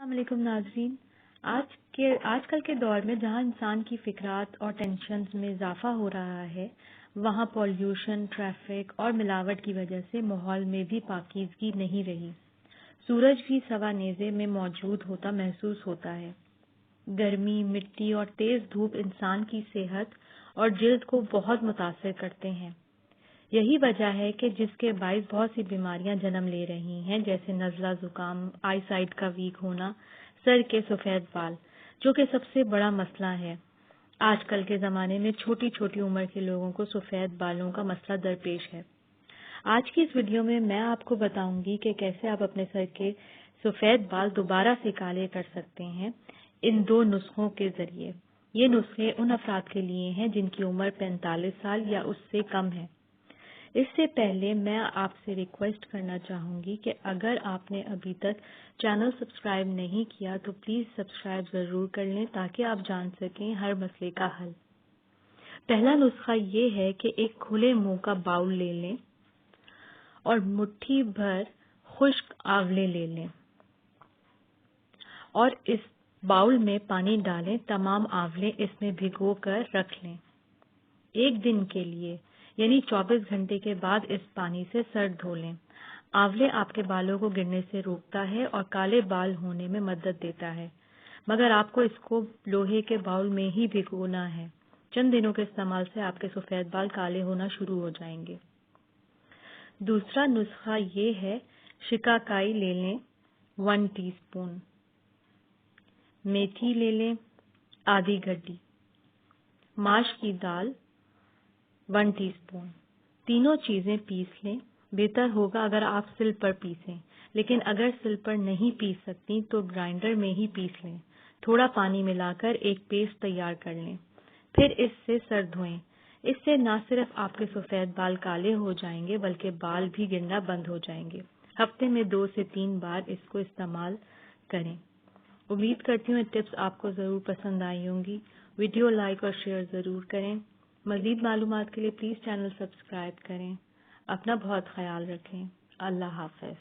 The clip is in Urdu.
السلام علیکم ناظرین. آج کل کے دور میں جہاں انسان کی فکرات اور ٹینشنز میں اضافہ ہو رہا ہے، وہاں پولیوشن، ٹریفک اور ملاوٹ کی وجہ سے ماحول میں بھی پاکیزگی نہیں رہی. سورج بھی سوا نیزے میں موجود ہوتا محسوس ہوتا ہے. گرمی، مٹی اور تیز دھوپ انسان کی صحت اور جلد کو بہت متاثر کرتے ہیں. یہی وجہ ہے کہ جس کے باعث بہت سی بیماریاں جنم لے رہی ہیں، جیسے نزلہ، زکام، آئی سائٹ کا ویک ہونا، سر کے سفید بال، جو کہ سب سے بڑا مسئلہ ہے. آج کل کے زمانے میں چھوٹی چھوٹی عمر کے لوگوں کو سفید بالوں کا مسئلہ درپیش ہے. آج کی اس ویڈیو میں آپ کو بتاؤں گی کہ کیسے آپ اپنے سر کے سفید بال دوبارہ سے کالے کر سکتے ہیں ان 2 نسخوں کے ذریعے. یہ نسخے ان افراد کے لیے ہیں جن کی عمر 45 سال یا اس سے کم ہے. اس سے پہلے میں آپ سے ریکویسٹ کرنا چاہوں گی کہ اگر آپ نے ابھی تک چینل سبسکرائب نہیں کیا تو پلیز سبسکرائب ضرور کر لیں تاکہ آپ جان سکیں ہر مسئلے کا حل. پہلا نسخہ یہ ہے کہ ایک کھلے منہ کا باؤل لے لیں اور مٹھی بھر خشک آولے لے لیں اور اس باؤل میں پانی ڈالیں. تمام آولے اس میں بھگو کر رکھ لیں. 1 دن کے لیے یعنی 24 گھنٹے کے بعد اس پانی سے سر دھو لیں. آولے آپ کے بالوں کو گرنے سے روکتا ہے اور کالے بال ہونے میں مدد دیتا ہے، مگر آپ کو اس کو لوہے کے باؤل میں ہی بھگونا ہے. چند دنوں کے استعمال سے آپ کے سفید بال کالے ہونا شروع ہو جائیں گے. دوسرا نسخہ یہ ہے، شکاکائی لے لیں 1 ٹی اسپون، میتھی لے لیں آدھی گڈی، ماش کی دال 1 ٹی اسپون. تینوں چیزیں پیس لیں. بہتر ہوگا اگر آپ سل پر پیسیں، لیکن اگر سل پر نہیں پیس سکتی تو گرائنڈر میں ہی پیس لیں. تھوڑا پانی ملا کر ایک پیسٹ تیار کر لیں. پھر اس سے سر دھوئیں. اس سے نہ صرف آپ کے سفید بال کالے ہو جائیں گے بلکہ بال بھی گرنا بند ہو جائیں گے. ہفتے میں 2 سے 3 بار اس کو استعمال کریں. امید کرتی ہوں یہ ٹپس آپ کو ضرور پسند آئی ہوں گی. ویڈیو لائک اور شیئر ضرور کریں. مزید معلومات کے لیے پلیز چینل سبسکرائب کریں. اپنا بہت خیال رکھیں. اللہ حافظ.